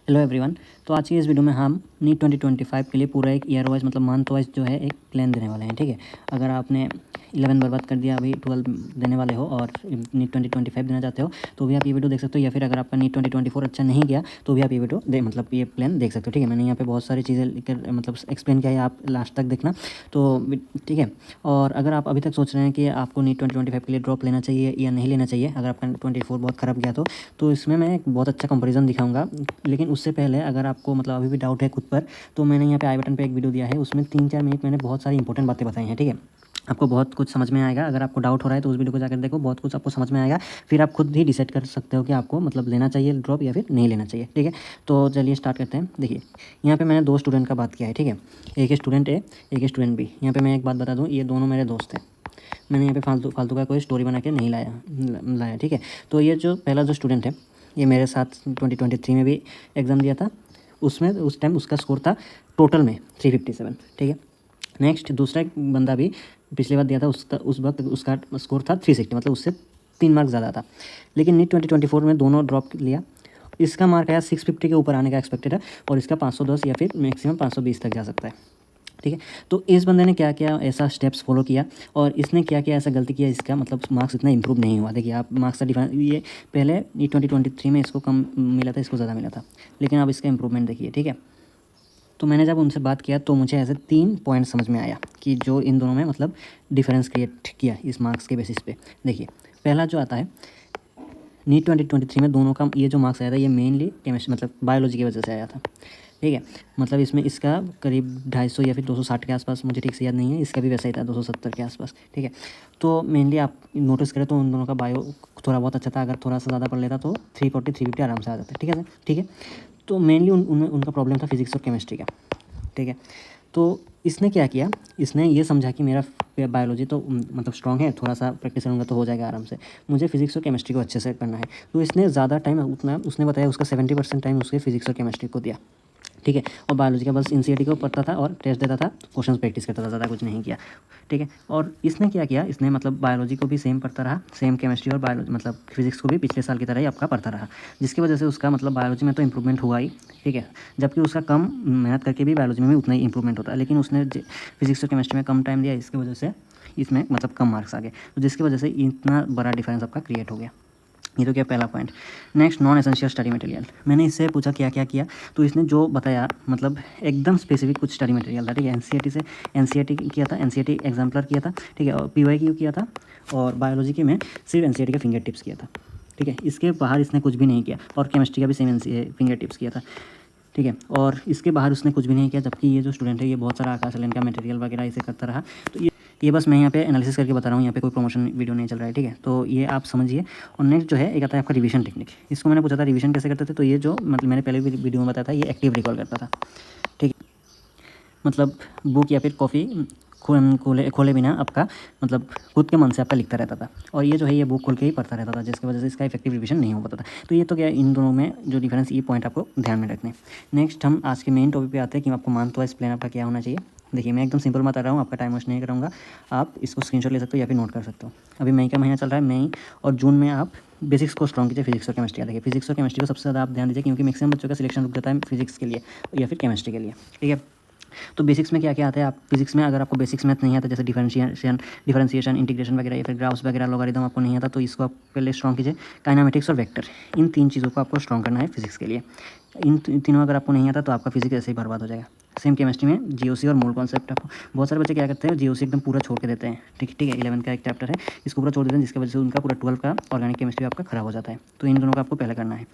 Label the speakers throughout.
Speaker 1: Hello everyone. तो आज की इस वीडियो में हम नीट 2025 के लिए पूरा एक ईयर वाइज मतलब मंथ वाइज जो है एक प्लान देने वाले हैं। ठीक है, अगर आपने 11 बर्बाद कर दिया, अभी 12 देने वाले हो और नीट 2025 देना चाहते हो तो भी आप ये वीडियो देख सकते हो, या फिर अगर आपका नीट 2024 अच्छा नहीं गया तो भी आप ये वीडियो मतलब ये प्लान देख सकते हो। ठीक है, मैंने यहाँ पे बहुत सारी चीज़ें लिखकर मतलब एक्सप्लेन किया है, आप लास्ट तक देखना। तो ठीक है, और अगर आप अभी तक सोच रहे हैं कि आपको नीट 2025 के लिए ड्रॉप लेना चाहिए या नहीं लेना चाहिए, अगर आपका 24 बहुत ख़राब गया तो इसमें मैं एक बहुत अच्छा कंपैरिजन दिखाऊंगा। लेकिन उससे पहले अगर आपको मतलब अभी भी डाउट है खुद पर, तो मैंने यहाँ पे आई बटन पे एक वीडियो दिया है, उसमें 3-4 मिनट मैंने बहुत सारी इंपॉर्टेंट बातें बताई हैं। ठीक है, आपको बहुत कुछ समझ में आएगा। अगर आपको डाउट हो रहा है तो उस वीडियो को जाकर देखो, बहुत कुछ आपको समझ में आएगा। फिर आप खुद ही डिसाइड कर सकते हो कि आपको मतलब लेना चाहिए ड्रॉप या फिर नहीं लेना चाहिए। ठीक है, तो चलिए स्टार्ट करते हैं। देखिए, यहाँ पे मैंने 2 स्टूडेंट का बात किया है। ठीक है, एक स्टूडेंट ए, एक स्टूडेंट बी। यहाँ पे मैं एक बात बता दूँ, ये दोनों मेरे दोस्त हैं। मैंने यहाँ पे फालतू फालतू का कोई स्टोरी बना के नहीं लाया। ठीक है, तो ये जो पहला जो स्टूडेंट है, ये मेरे साथ 2023 में भी एग्ज़ाम दिया था। उसमें उस टाइम उसका स्कोर था टोटल में 357। ठीक है, नेक्स्ट दूसरा एक बंदा भी पिछली बार दिया था, उसका उस वक्त उसका स्कोर था 360, मतलब उससे 3 मार्क्स ज़्यादा था। लेकिन नीट 2024 में दोनों ड्रॉप लिया। इसका मार्क आया 650 के ऊपर आने का एक्सपेक्टेड है, और इसका 510 या फिर मैक्सिमम 520 तक जा सकता है। ठीक है, तो इस बंदे ने क्या क्या ऐसा स्टेप्स फॉलो किया और इसने क्या क्या ऐसा गलती किया, इसका मतलब मार्क्स इतना इंप्रूव नहीं हुआ। देखिए, आप मार्क्स का डिफरेंस, ये पहले 2023 में इसको कम मिला था, इसको ज़्यादा मिला था, लेकिन अब इसका इंप्रूवमेंट देखिए। ठीक है, तो मैंने जब उनसे बात किया तो मुझे ऐसे 3 पॉइंट समझ में आया कि जो इन दोनों में मतलब डिफरेंस क्रिएट किया इस मार्क्स के बेसिस पे। देखिए, पहला जो आता है, नीट 2023 में दोनों का ये जो मार्क्स आया था, ये मेनली केमिस्ट्री मतलब बायोलॉजी की वजह से आया था। ठीक है, मतलब इसमें इसका करीब 250 या फिर 260 के आसपास, मुझे ठीक से याद नहीं है, इसका भी वैसा ही था 270 के आसपास। ठीक है, तो मेनली आप नोटिस करें तो उन दोनों का बायो थोड़ा बहुत अच्छा था। अगर थोड़ा सा ज़्यादा पढ़ लेता तो 340 350 आराम से आ जाता है। ठीक है सर, ठीक है, तो मेनली उनका प्रॉब्लम था फिजिक्स और केमिस्ट्री का। ठीक है, तो इसने क्या किया, इसने ये समझा कि मेरा बायोलॉजी तो मतलब स्ट्रॉन्ग है, थोड़ा सा प्रैक्टिस करूँगा तो हो जाएगा आराम से, मुझे फिजिक्स और केमिस्ट्री को अच्छे से करना है। तो इसने ज़्यादा टाइम उतना, उसने बताया उसका 70% टाइम उसके फिजिक्स और केमिस्ट्री को दिया। ठीक है, और बायोलॉजी का बस एनसीईआरटी को पढ़ता था और टेस्ट देता था, क्वेश्चंस प्रैक्टिस करता था, ज़्यादा कुछ नहीं किया। ठीक है, और इसने क्या किया, इसने मतलब बायोलॉजी को भी सेम पढ़ता रहा, सेम केमिस्ट्री और बायोलॉजी मतलब फिजिक्स को भी पिछले साल की तरह ही आपका पढ़ता रहा, जिसकी वजह से उसका मतलब बायोलॉजी में तो इंप्रूवमेंट हुआ ही। ठीक है, जबकि उसका कम मेहनत करके भी बायोलॉजी में भी उतना ही इंप्रूवमेंट होता है, लेकिन उसने फिजिक्स और केमिस्ट्री में कम टाइम दिया, इसकी वजह से इसमें मतलब कम मार्क्स आ गए, तो जिसकी वजह से इतना बड़ा डिफरेंस आपका क्रिएट हो गया। ये तो क्या पहला point. Next, non essential study material. मैंने इससे पूछा क्या क्या किया, तो इसने जो बताया मतलब एकदम स्पेसिफिक कुछ स्टडी मटेरियल था। ठीक है, एनसीईआरटी से एनसीईआरटी किया था, एनसीईआरटी एग्जाम्पलर किया था। ठीक है, और पीवाईक्यू किया था, और बायोलॉजी के में सिर्फ एनसीईआरटी का फिंगर टिप्स किया था। ठीक है, इसके बाहर इसने कुछ भी नहीं किया, और केमिस्ट्री का भी सेम फिंगर टिप्स किया था। ठीक है, और इसके बाहर उसने कुछ भी नहीं किया, जबकि ये जो स्टूडेंट है ये बहुत सारा आकाश लेन का मटेरियल वगैरह इसे करता रहा। तो ये बस मैं यहाँ पे एनालिसिस करके बता रहा हूँ, यहाँ पे कोई प्रमोशन वीडियो नहीं चल रहा है। ठीक है, तो ये आप समझिए। और नेक्स्ट जो है एक आता है आपका रिवीजन टेक्निक। इसको मैंने पूछा था रिवीजन कैसे करते थे, तो ये जो मतलब मैंने पहले भी वीडियो में बताया था, ये एक्टिव रिकॉल करता था। ठीक है, मतलब बुक या फिर कॉपी खोले बिना आपका मतलब खुद के मन से आपका लिखता रहता था, और ये जो है ये बुक खोल के ही पढ़ता रहता था, जिसकी वजह से इसका इफेक्टिव रिवीजन नहीं हो पाता था। तो ये तो क्या, इन दोनों में जो डिफरेंस, ये पॉइंट आपको ध्यान में रखने। नेक्स्ट हम आज के मेन टॉपिक पे आते हैं कि आपको मंथ वाइज प्लान आपका क्या होना चाहिए। देखिए, मैं एकदम सिंपल बता रहा हूँ, आपका टाइम वेस्ट नहीं कराऊंगा, आप इसको स्क्रीनशॉट ले सकते हो या फिर नोट कर सकते हो। अभी मई का महीना चल रहा है, मई और जून में आप बेसिक्स को स्ट्रॉन्ग कीजिए, फिजिक्स और केमिस्ट्री का। देखिए, फिजिक्स और केमिस्ट्री को सबसे ज़्यादा आप ध्यान दीजिए, क्योंकि मैक्सिमम बच्चों का सिलेक्शन रुक जाता है फिजिक्स के लिए या फिर केमिस्ट्री के लिए। ठीक है, तो बेसिक्स में क्या क्या आता है, आप फिजिक्स में अगर आपको बेसिक्स मैथ नहीं आता, जैसे डिफरेंशिएशन इंटीग्रेशन वगैरह या फिर ग्राफ्स वगैरह लॉगरिथम आपको नहीं आता, तो इसको आप पहले स्ट्रॉन्ग कीजिए। काइनेमेटिक्स और वेक्टर, इन 3 चीज़ों को आपको स्ट्रॉन्ग करना है फिजिक्स के लिए। इन तीनों अगर आपको नहीं आता तो आपका फिजिक्स ऐसे ही बर्बाद हो जाएगा। सेम केमिस्ट्री में जीओसी और मोल कॉन्सेप्ट, आपको बहुत सारे बच्चे क्या करते हैं, जीओसी एकदम पूरा छोड़ के देते हैं। ठीक है, 11 का एक चैप्टर है, इसको पूरा छोड़ देते हैं, जिसकी वजह से उनका पूरा 12 का ऑर्गेनिक केमिस्ट्री आपका खराब हो जाता है। तो इन दोनों का आपको पहले करना है।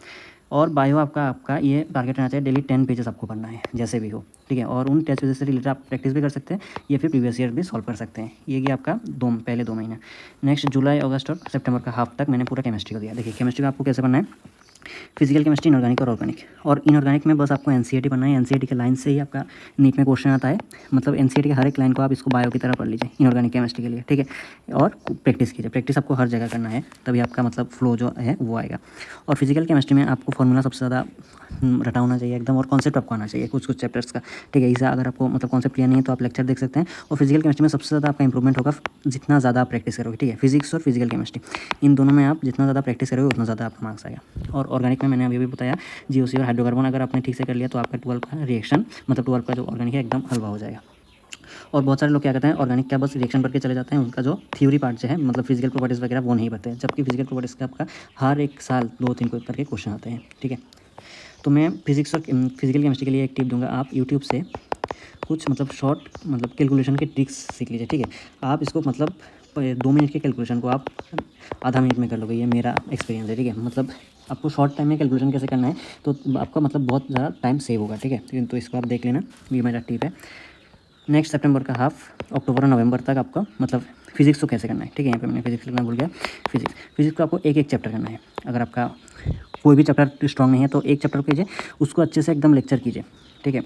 Speaker 1: और बायो आपका ये टारगेट रहना चाहिए, डेली 10 पेजेस आपको पढ़ना है जैसे भी हो। ठीक है, और उन टेस्ट पेजेस से रिलेटेड आप प्रैक्टिस भी कर सकते हैं या फिर प्रीवियस ईयर भी सॉल्व कर सकते हैं। ये कि आपका पहले 2 महीना। नेक्स्ट, जुलाई अगस्त और सितंबर का हाफ तक मैंने पूरा केमिस्ट्री को दिया। देखिए, केमिस्ट्री का आपको कैसे पढ़ना है, फिजिकल केमिस्ट्री, इनऑर्गेनिक और ऑर्गेनिक। और इनऑर्गेनिक में बस आपको एनसीईआरटी पढ़ना है, एनसीईआरटी के लाइन से ही आपका नीट में क्वेश्चन आता है, मतलब एनसीईआरटी के हर एक लाइन को आप इसको बायो की तरह पढ़ लीजिए इनऑर्गेनिक केमिस्ट्री के लिए। ठीक है, और प्रैक्टिस कीजिए, प्रैक्टिस आपको हर जगह करना है, तभी आपका मतलब फ्लो जो है वो आएगा। और फिजिकल केमिस्ट्री में आपको फॉर्मूला सबसे ज़्यादा रटा होना चाहिए एकदम, और कॉन्सेप्ट आपको आना चाहिए कुछ कुछ चैप्टर्स का, ठीक है। ऐसा अगर आपको मतलब कॉन्सेप्ट क्लियर नहीं है तो आप लेक्चर देख सकते हैं। और फिजिकल केमिस्ट्री में सबसे ज़्यादा आपका इंप्रूवमेंट होगा जितना ज़्यादा आप प्रैक्टिस करोगे, ठीक है। फिजिक्स और फिजिकल केमिस्ट्री इन दोनों में आप जितना ज़्यादा प्रैक्टिस करोगे उतना ज़्यादा आपका मार्क्स आएगा। और ऑर्गेनिक में मैंने अभी भी बताया जीओसी और हाइड्रोकार्बन अगर आपने ठीक से कर लिया तो आपका 12 का रिएक्शन मतलब 12 का जो ऑर्गेनिक है एकदम हलवा हो जाएगा। और बहुत सारे लोग क्या करते हैं ऑर्गेनिक का बस रिएक्शन पढ़ के चले जाते हैं, उनका जो थ्योरी पार्ट जो है मतलब फिजिकल प्रॉपर्टीज़ वगैरह वो नहीं पढ़ते हैं, जबकि फिजिकल प्रॉपर्टीज़ का आपका हर एक साल 2-3 करके क्वेश्चन आते हैं, ठीक है। तो मैं फिजिक्स और फिजिकल केमिस्ट्री के लिए एक टिप दूंगा, आप यूट्यूब से कुछ मतलब शॉर्ट मतलब कैलकुलेशन के ट्रिक्स सीख लीजिए, ठीक है। आप इसको मतलब 2 मिनट के कैलकुलेशन को आप आधा मिनट में कर लोगे, ये मेरा एक्सपीरियंस है, ठीक है। मतलब आपको शॉर्ट टाइम में कैलकुलेशन कैसे करना है तो आपका मतलब बहुत ज़्यादा टाइम सेव होगा, ठीक है। तो इसको आप देख लेना, ये मेरा टिप है। नेक्स्ट सितंबर का हाफ अक्टूबर और नवंबर तक आपका मतलब फिजिक्स को कैसे करना है, ठीक है। यहाँ पे मैंने फिजिक्स लिखना भूल गया। फिजिक्स को आपको एक एक चैप्टर करना है। अगर आपका कोई भी चैप्टर स्ट्रॉन्ग नहीं है तो एक चैप्टर कीजिए, उसको अच्छे से एकदम लेक्चर कीजिए, ठीक है।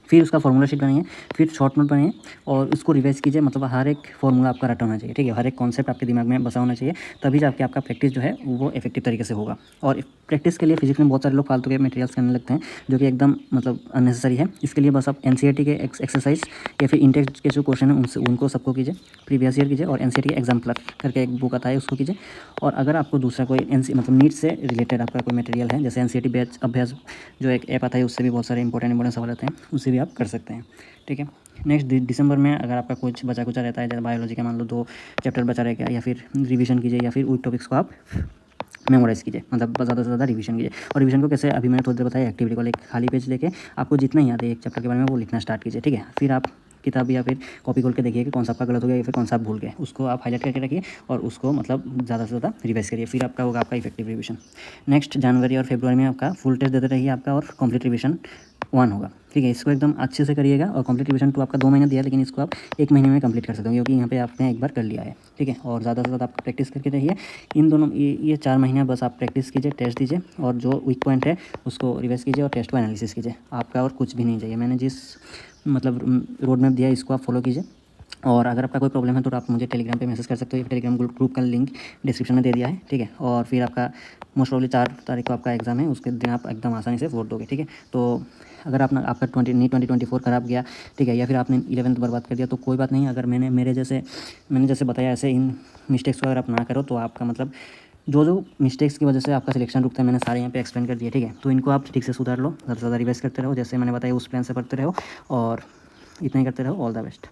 Speaker 1: फिर उसका फॉर्मूला शीट बनाइए, फिर शॉर्ट नोट बनाइए और उसको रिवाइज कीजिए। मतलब हर एक फॉर्मूला आपका रटा होना चाहिए, ठीक है। हर एक कॉन्सेप्ट आपके दिमाग में बसा होना चाहिए, तभी जाके आपका प्रैक्टिस जो है वो इफेक्टिव तरीके से होगा। और प्रैक्टिस के लिए फिजिक्स में बहुत सारे लोग फालतू के मटेरियल्स करने लगते हैं जो कि एकदम मतलब अननेसेसरी है। इसके लिए बस आप एनसीईआरटी के एक्सरसाइज या फिर इंटेक्स के जो क्वेश्चन हैं उनसे उनको सबको कीजिए, प्रीवियस ईयर कीजिए, और एनसीईआरटी के एग्जाम्पलर करके एक बुक आता है उसको कीजिए। और अगर आपको दूसरा कोई मतलब नीट से रिलेटेड आपका कोई मटेरियल है, जैसे एनसीईआरटी बैच अभ्यास जो एक ऐप आता है, उससे भी बहुत सारे इंपॉर्टेंट सवाल आते हैं, उससे भी आप कर सकते हैं, ठीक है। नेक्स्ट दिसंबर में अगर आपका कुछ बचा कुचा रहता है, जैसे बायोलॉजी का मान लो 2 चैप्टर बचा रह गया, या फिर रिवीजन कीजिए, या फिर उन टॉपिक्स को आप मेमोराइज़ कीजिए, मतलब ज़्यादा से ज़्यादा रिवीजन कीजिए। और रिवीजन को कैसे, अभी मैंने थोड़ी देर बताया, एक्टिविटी को एक खाली पेज लेके आपको जितना याद है एक चैप्टर के बारे में वो लिखना स्टार्ट कीजिए, ठीक है। फिर आप किताब या फिर कॉपी खोल के देखिए कि कौन सा आपका गलत हो गया या फिर कौन सा आप भूल गए, उसको आप हाईलाइट करके रखिए और उसको मतलब ज़्यादा से ज़्यादा रिवाइज करिए, फिर आपका होगा आपका इफेक्टिव रिवीजन। नेक्स्ट जनवरी और फरवरी में आपका फुल टेस्ट देते रहिए आपका, और कंप्लीट रिवीजन 1 होगा, ठीक है। इसको एकदम अच्छे से करिएगा। और कंप्लीट रिवीजन 2 आपका 2 महीने दिया, लेकिन इसको आप 1 महीने में कंप्लीट कर सकते हो, क्योंकि यहाँ पे आपने एक बार कर लिया है, ठीक है। और ज़्यादा से ज़्यादा आप प्रैक्टिस करके रहिए। इन दोनों ये 4 महीने बस आप प्रैक्टिस कीजिए, टेस्ट दीजिए, और जो वीक पॉइंट है उसको रिवाइज कीजिए और टेस्ट को एनालिसिस कीजिए। आपका और कुछ भी नहीं चाहिए। मैंने जिस मतलब रोड मैप दिया है इसको आप फॉलो कीजिए। और अगर आपका कोई प्रॉब्लम है तो आप मुझे टेलीग्राम पे मैसेज कर सकते हो, टेलीग्राम ग्रुप का लिंक डिस्क्रिप्शन में दे दिया है, ठीक है। और फिर आपका मोस्ट प्रॉब्ली 4 तारीख को आपका एग्ज़ाम है, उसके दिन आप एकदम आसानी से वोट दोगे, ठीक है। तो अगर आपका 2024 खराब गया, ठीक है, या फिर आपने 11th बर्बाद कर दिया तो कोई बात नहीं। अगर मैंने जैसे बताया ऐसे इन मिस्टेक्स को अगर आप ना करो तो आपका मतलब जो मिस्टेक्स की वजह से आपका सिलेक्शन रुकता है, मैंने सारे यहाँ पे एक्सप्लेन कर दिया, ठीक है। तो इनको आप ठीक से सुधार लो, ज़्यादा से ज़्यादा रिवाइज करते रहो, जैसे मैंने बताया उस प्लान से पढ़ते रहो, और इतना ही करते रहो। All the best.